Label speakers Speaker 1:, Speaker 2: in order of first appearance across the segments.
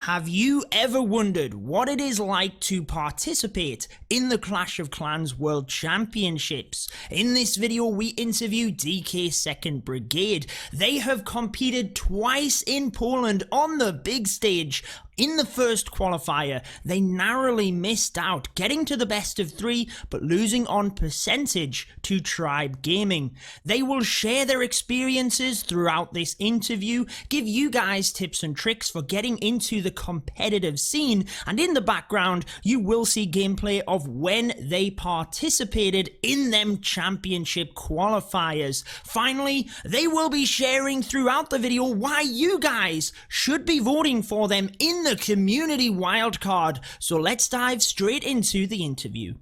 Speaker 1: Have you ever wondered what it is like to participate in the Clash of Clans World Championships? In this video, we interview DK 2nd Brigade. They have competed twice in Poland on the big stage. In the first qualifier, they narrowly missed out, getting to the best of 3, but losing on percentage to Tribe Gaming. They will share their experiences throughout this interview, give you guys tips and tricks for getting into the competitive scene, and in the background, you will see gameplay of when they participated in them championship qualifiers. Finally, they will be sharing throughout the video why you guys should be voting for them in the community wildcard. So let's dive straight into the interview.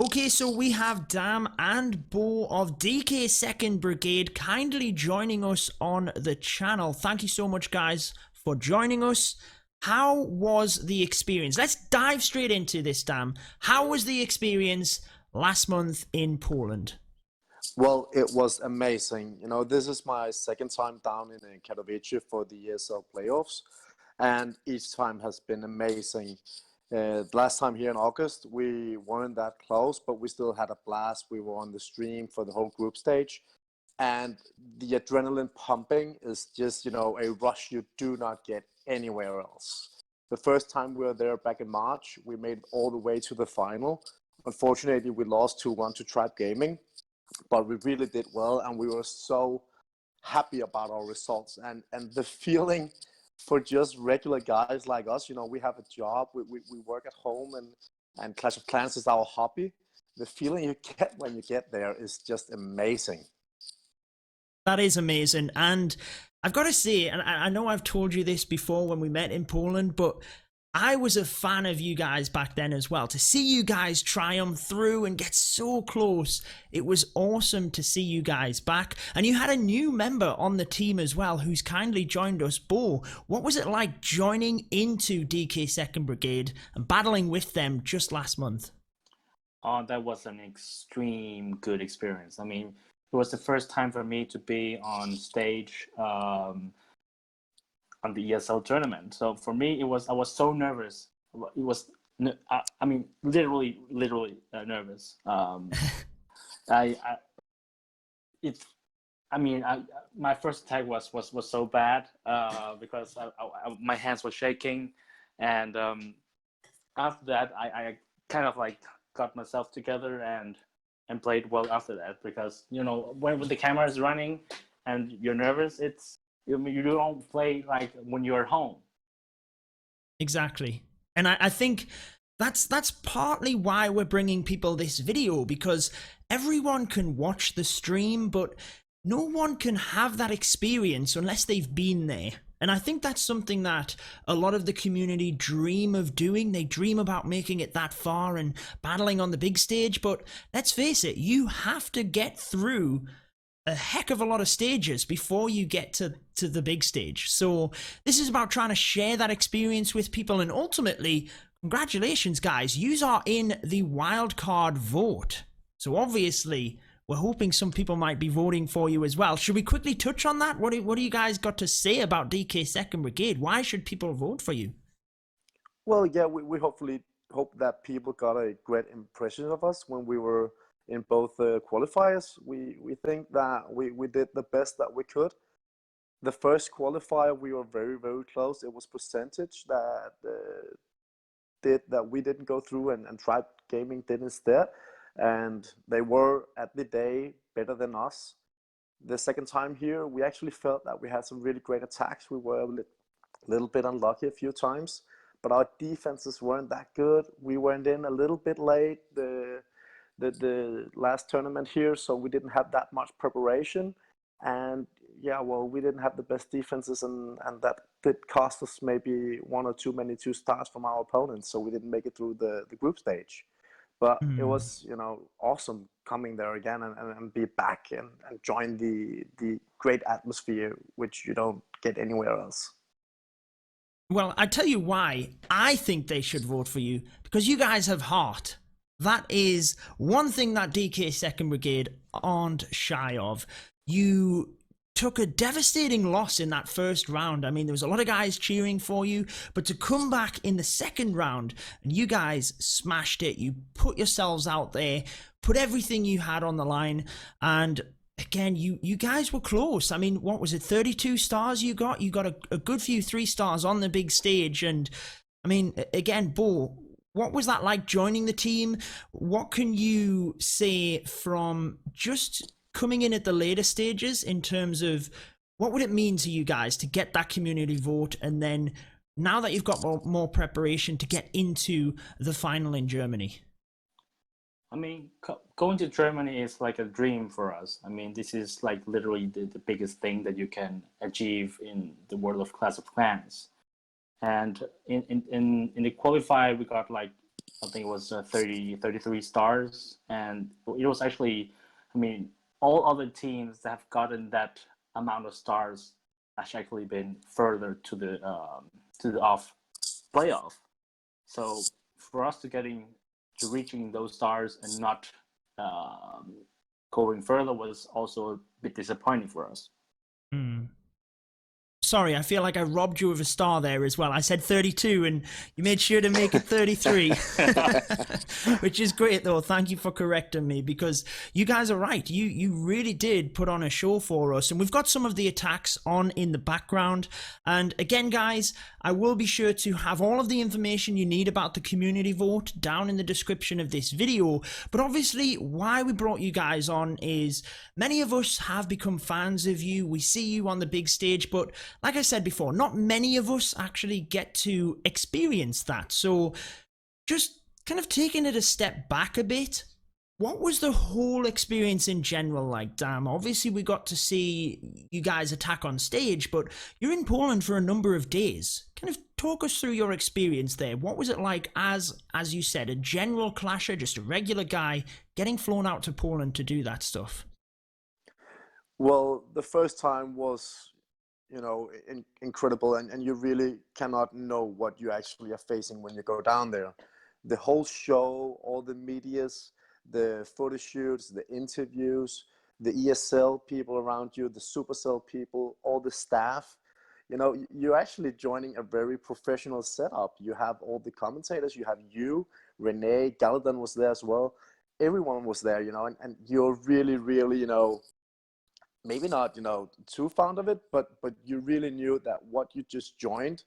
Speaker 1: Okay, so we have Dam and Bo of DK 2nd Brigade kindly joining us on the channel. Thank you so much, guys, for joining us. How was the experience? Let's dive straight into this, Dam. How was the experience last month in Poland?
Speaker 2: Well, it was amazing. You know, this is my second time down in Katowice for the ESL playoffs, and each time has been amazing. Last time here in August, we weren't that close, but we still had a blast. We were on the stream for the whole group stage, and the adrenaline pumping is just, you know, a rush you do not get anywhere else. The first time we were there back in March, we made it all the way to the final. Unfortunately, we lost 2-1 to Tribe Gaming, but we really did well, and we were so happy about our results. And the feeling for just regular guys like us, you know, we have a job, we work at home, and Clash of Clans is our hobby. The feeling you get when you get there is just amazing.
Speaker 1: That is amazing. And I've got to say, and I know I've told you this before when we met in Poland, but I was a fan of you guys back then as well. To see you guys triumph through and get so close, it was awesome to see you guys back. And you had a new member on the team as well who's kindly joined us, Bo. What was it like joining into DK 2nd Brigade and battling with them just last month?
Speaker 3: Oh, that was an extreme good experience. I mean, it was the first time for me to be on stage on the ESL tournament. So for me, I was so nervous. It was, I mean, literally nervous. My first attack was so bad because my hands were shaking, and after that, I kind of like got myself together and played well after that, because, you know, when the camera is running and you're nervous, you don't play like when you're at home.
Speaker 1: Exactly. And I think that's partly why we're bringing people this video, because everyone can watch the stream, but no one can have that experience unless they've been there. And I think that's something that a lot of the community dream of doing. They dream about making it that far and battling on the big stage. But let's face it, you have to get through a heck of a lot of stages before you get to the big stage. So this is about trying to share that experience with people. And ultimately, congratulations, guys. You are in the wildcard vote. So obviously, we're hoping some people might be voting for you as well. Should we quickly touch on that? What do you guys got to say about DK 2nd Brigade? Why should people vote for you?
Speaker 2: Well, yeah, we hopefully hope that people got a great impression of us when we were in both qualifiers. We think that we did the best that we could. The first qualifier, we were very, very close. It was percentage that we didn't go through, and Tribe Gaming did instead. And they were at the day better than us. The second time here, we actually felt that we had some really great attacks. We were a little bit unlucky a few times, but our defenses weren't that good. We went in a little bit late the last tournament here, so we didn't have that much preparation. And yeah, well, we didn't have the best defenses, and that did cost us maybe 1 or 2 many 2-stars from our opponents, so we didn't make it through the group stage. But it was, you know, awesome coming there again and be back and join the great atmosphere, which you don't get anywhere else.
Speaker 1: Well, I tell you why I think they should vote for you, because you guys have heart. That is one thing that DK 2nd Brigade aren't shy of. You took a devastating loss in that first round. I mean, there was a lot of guys cheering for you, but to come back in the second round and you guys smashed it, you put yourselves out there, put everything you had on the line, and again, you guys were close. I mean, what was it, 32 stars you got? You got a good few 3 stars on the big stage, and I mean, again, Bo, what was that like joining the team? What can you say from just coming in at the later stages in terms of what would it mean to you guys to get that community vote, and then now that you've got more preparation to get into the final in Germany?
Speaker 3: I mean, going to Germany is like a dream for us. I mean, this is like literally the biggest thing that you can achieve in the world of Clash of Clans. And in the qualifier, we got like, I think it was 33 stars. And it was actually, I mean, all other teams that have gotten that amount of stars has actually been further to the off playoff. So for us to reaching those stars and not going further was also a bit disappointing for us.
Speaker 1: Sorry, I feel like I robbed you of a star there as well. I said 32 and you made sure to make it 33, which is great though. Thank you for correcting me, because you guys are right. You really did put on a show for us, and we've got some of the attacks on in the background. And again, guys, I will be sure to have all of the information you need about the community vote down in the description of this video. But obviously, why we brought you guys on is many of us have become fans of you. We see you on the big stage, but like I said before, not many of us actually get to experience that. So just kind of taking it a step back a bit, what was the whole experience in general like, Dan? Obviously, we got to see you guys attack on stage, but you're in Poland for a number of days. Kind of talk us through your experience there. What was it like as you said, a general clasher, just a regular guy, getting flown out to Poland to do that stuff?
Speaker 2: Well, the first time was, you know, incredible, and you really cannot know what you actually are facing when you go down there. The whole show, all the medias, the photo shoots, the interviews, the ESL people around you, the Supercell people, all the staff, you know, you're actually joining a very professional setup. You have all the commentators, you have Renee, Galdan was there as well. Everyone was there, you know, and you're really, really, you know, maybe not, you know, too fond of it, but you really knew that what you just joined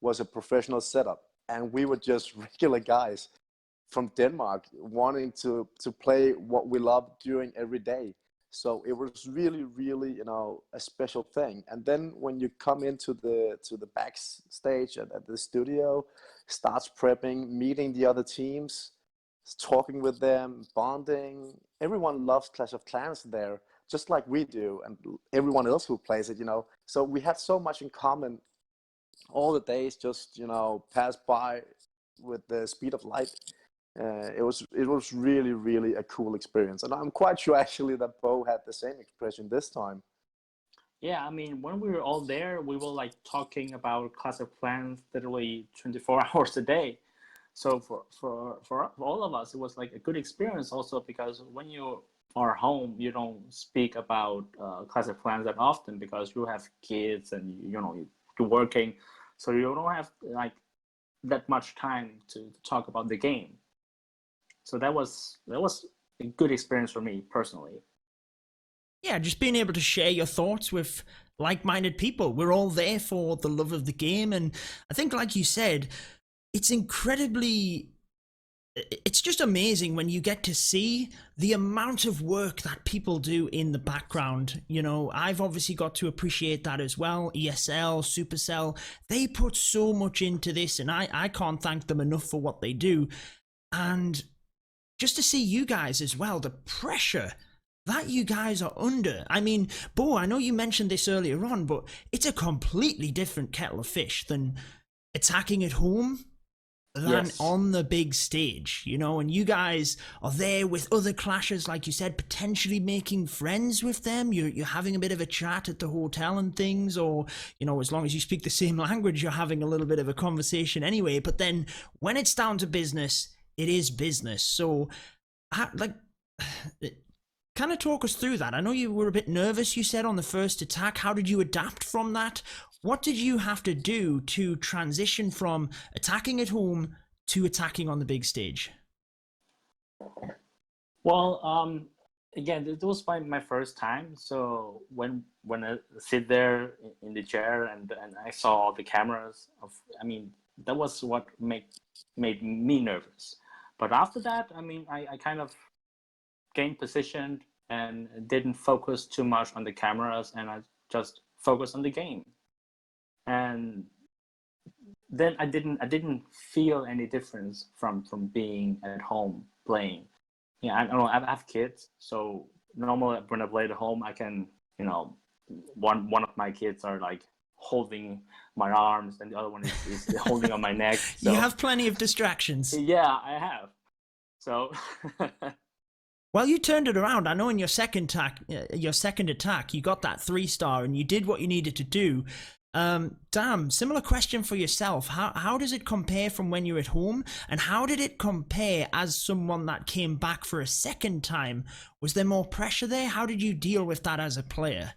Speaker 2: was a professional setup. And we were just regular guys from Denmark wanting to play what we love doing every day. So it was really, really, you know, a special thing. And then when you come into the backstage at the studio, starts prepping, meeting the other teams, talking with them, bonding. Everyone loves Clash of Clans there, just like we do, and everyone else who plays it, you know. So we had so much in common. All the days just, you know, passed by with the speed of light. It was really, really a cool experience, and I'm quite sure actually that Bo had the same expression this time.
Speaker 3: Yeah, I mean, when we were all there, we were like talking about Clash of Clans literally 24 hours a day. So for all of us, it was like a good experience also, because when you are home, you don't speak about Clash of Clans that often because you have kids and, you know, you're working, so you don't have like that much time to talk about the game. So that was a good experience for me personally.
Speaker 1: Yeah, just being able to share your thoughts with like-minded people. We're all there for the love of the game, and I think, like you said, it's just amazing when you get to see the amount of work that people do in the background. You know, I've obviously got to appreciate that as well. ESL, Supercell, they put so much into this, and I can't thank them enough for what they do. And just to see you guys as well, the pressure that you guys are under. I mean, Bo, I know you mentioned this earlier on, but it's a completely different kettle of fish than attacking at home than on the big stage, you know. And you guys are there with other clashers, like you said, potentially making friends with them. You're having a bit of a chat at the hotel and things, or, you know, as long as you speak the same language, you're having a little bit of a conversation anyway. But then when it's down to business, it is business. So, like, kind of talk us through that. I know you were a bit nervous, you said, on the first attack. How did you adapt from that? What did you have to do to transition from attacking at home to attacking on the big stage?
Speaker 3: Well, again, it was my first time. So when I sit there in the chair and I saw all the cameras, I mean, that was what made me nervous. But after that, I mean, I kind of gained position and didn't focus too much on the cameras, and I just focused on the game. And then I didn't feel any difference from being at home playing. Yeah, I don't know. I have kids, so normally when I play at home, I can, you know, one of my kids are like holding my arms, and the other one is holding on my neck. So,
Speaker 1: you have plenty of distractions.
Speaker 3: Yeah, I have. So.
Speaker 1: Well, you turned it around. I know in your second attack, you got that 3-star, and you did what you needed to do. Dan, similar question for yourself. How does it compare from when you're at home, and how did it compare as someone that came back for a second time? Was there more pressure there? How did you deal with that as a player?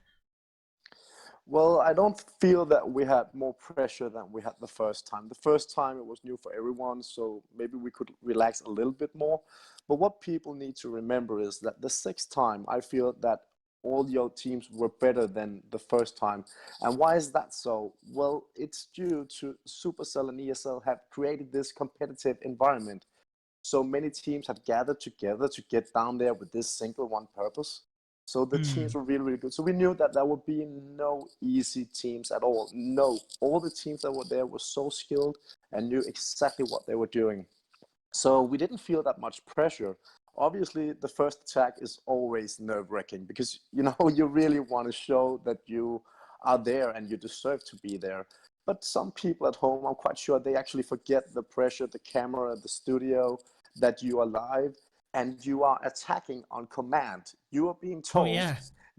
Speaker 2: Well, I don't feel that we had more pressure than we had the first time. The first time it was new for everyone, so maybe we could relax a little bit more. But what people need to remember is that the sixth time, I feel that all your teams were better than the first time. And why is that so? Well, it's due to Supercell and ESL have created this competitive environment. So many teams have gathered together to get down there with this single one purpose. So the teams were really, really good. So we knew that there would be no easy teams at all. No, all the teams that were there were so skilled and knew exactly what they were doing. So we didn't feel that much pressure. Obviously, the first attack is always nerve-wracking because, you know, you really want to show that you are there and you deserve to be there. But some people at home, I'm quite sure they actually forget the pressure, the camera, the studio, that you are live and you are attacking on command. You are being told,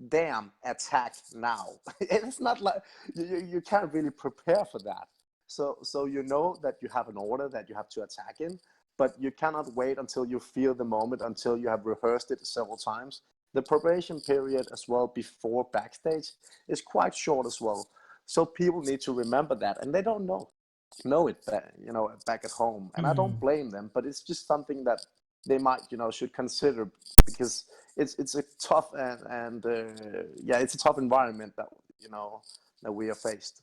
Speaker 2: damn, attack now. It's not like, you can't really prepare for that. So you know that you have an order that you have to attack in, but you cannot wait until you feel the moment, until you have rehearsed it several times. The preparation period as well before backstage is quite short as well. So people need to remember that, and they don't know it, you know, back at home. And I don't blame them, but it's just something that they might, you know, should consider, because it's a tough and yeah, it's a tough environment that, you know, that we are faced.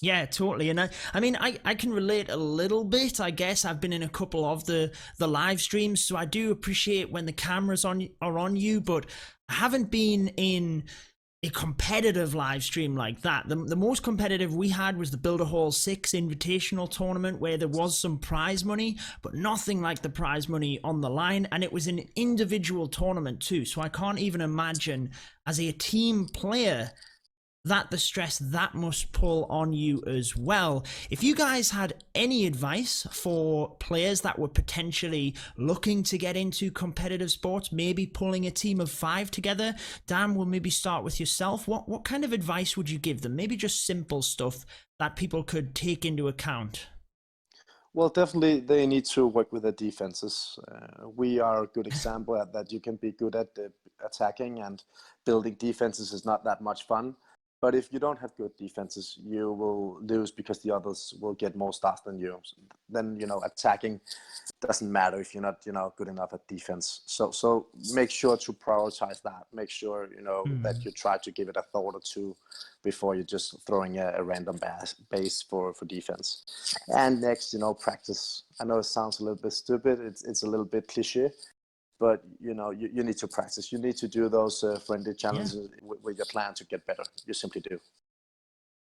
Speaker 1: Yeah, totally. And I mean, I can relate a little bit. I guess I've been in a couple of the live streams, so I do appreciate when the cameras are on you, but I haven't been in a competitive live stream like that. The most competitive we had was the Builder Hall 6 Invitational Tournament, where there was some prize money, but nothing like the prize money on the line, and it was an individual tournament too, so I can't even imagine as a team player that the stress that must pull on you as well. If you guys had any advice for players that were potentially looking to get into competitive sports, maybe pulling a team of 5 together, Dan, we'll maybe start with yourself. What kind of advice would you give them? Maybe just simple stuff that people could take into account.
Speaker 2: Well, definitely they need to work with their defenses. We are a good example at that. You can be good at attacking, and building defenses is not that much fun. But if you don't have good defenses, you will lose because the others will get more stars than you. Then, you know, attacking doesn't matter if you're not, you know, good enough at defense. So make sure to prioritize that. Make sure, you know, that you try to give it a thought or two before you're just throwing a random base for defense. And next, you know, practice. I know it sounds a little bit stupid. It's a little bit cliche. But, you know, you need to practice. You need to do those friendly challenges with your plan to get better. You simply do.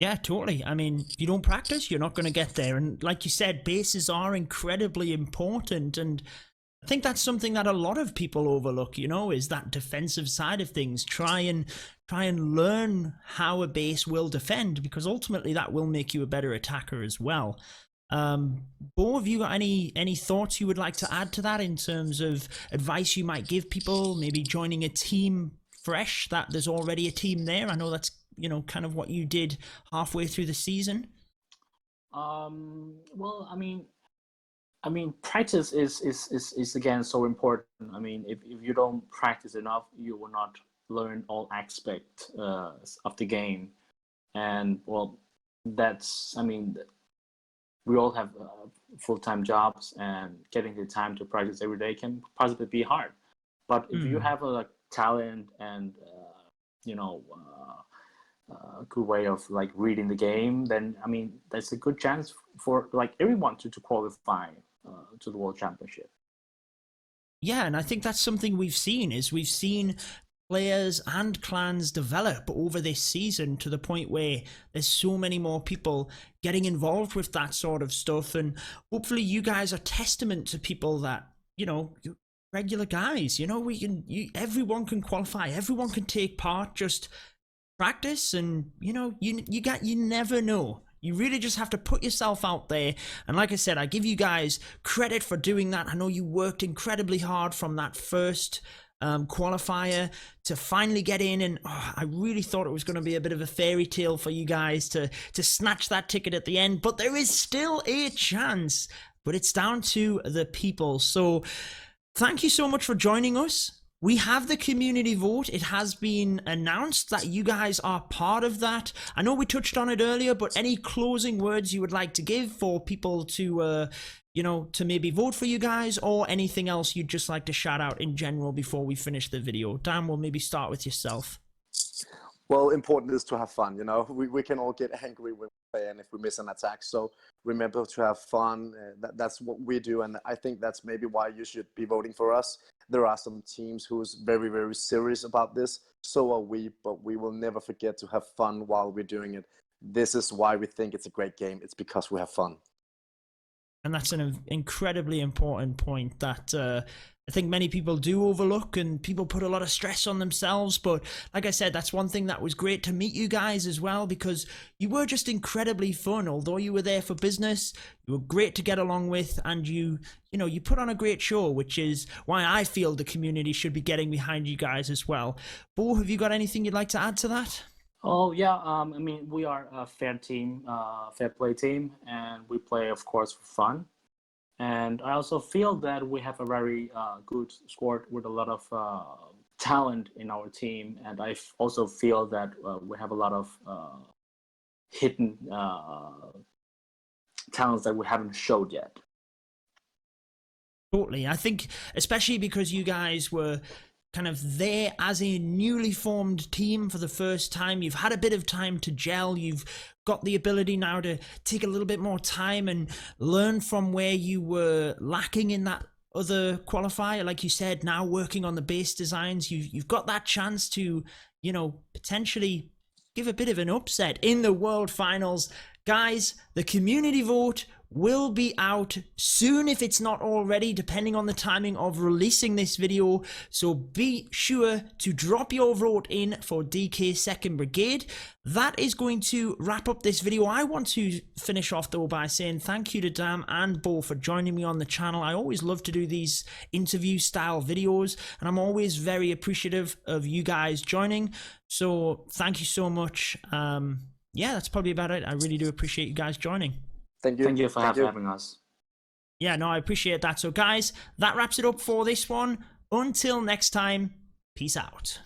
Speaker 1: Yeah, totally. I mean, if you don't practice, you're not going to get there. And like you said, bases are incredibly important. And I think that's something that a lot of people overlook, you know, is that defensive side of things. Try and learn how a base will defend, because ultimately that will make you a better attacker as well. Bo, have you got any thoughts you would like to add to that in terms of advice you might give people, maybe joining a team fresh, that there's already a team there? I know that's, you know, kind of what you did halfway through the season.
Speaker 3: Well, I mean, I mean, practice is again so important. I mean, if you don't practice enough, you will not learn all aspects of the game. And well, I mean, we all have full-time jobs, and getting the time to practice every day can possibly be hard. But if you have a talent and a good way of like reading the game, then I mean, that's a good chance for like everyone to qualify to the World Championship.
Speaker 1: Yeah, and I think that's something we've seen players and clans develop over this season to the point where there's so many more people getting involved with that sort of stuff, and hopefully you guys are testament to people that, you know, regular guys, you know, everyone can qualify, everyone can take part, just practice, and you know, you never know. You really just have to put yourself out there. And like I said, I give you guys credit for doing that. I know you worked incredibly hard from that first qualifier to finally get in, and I really thought it was going to be a bit of a fairy tale for you guys to snatch that ticket at the end, but there is still a chance, but it's down to the people. So thank you so much for joining us. We have the community vote. It has been announced that you guys are part of that. I know we touched on it earlier, but any closing words you would like to give for people to, to maybe vote for you guys, or anything else you'd just like to shout out in general before we finish the video? Dan, we'll maybe start with yourself.
Speaker 2: Well, important is to have fun, you know. We can all get angry when we play and if we miss an attack. So remember to have fun. That's what we do, and I think that's maybe why you should be voting for us. There are some teams who's very, very serious about this. So are we, but we will never forget to have fun while we're doing it. This is why we think it's a great game. It's because we have fun.
Speaker 1: And that's an incredibly important point that I think many people do overlook, and people put a lot of stress on themselves. But like I said, that's one thing that was great to meet you guys as well, because you were just incredibly fun. Although you were there for business, you were great to get along with, and you put on a great show, which is why I feel the community should be getting behind you guys as well. Bo, have you got anything you'd like to add to that?
Speaker 3: Oh yeah, I mean, we are a fair team, fair play team, and we play, of course, for fun. And I also feel that we have a very good squad with a lot of talent in our team. And I also feel that we have a lot of hidden talents that we haven't showed yet.
Speaker 1: Totally. I think especially because you guys were kind of there as a newly formed team for the first time. You've had a bit of time to gel. You've got the ability now to take a little bit more time and learn from where you were lacking in that other qualifier. Like you said, now working on the base designs, you've got that chance to, potentially give a bit of an upset in the World Finals. Guys, the community vote will be out soon, if it's not already, depending on the timing of releasing this video. So be sure to drop your vote in for DK 2nd Brigade. That is going to wrap up this video. I want to finish off though by saying thank you to Dam and Bo for joining me on the channel. I always love to do these interview style videos, and I'm always very appreciative of you guys joining. So thank you so much. Yeah, that's probably about it. I really do appreciate you guys joining.
Speaker 2: Thank you.
Speaker 3: Thank you for having us.
Speaker 1: Yeah, no, I appreciate that. So guys, that wraps it up for this one. Until next time, peace out.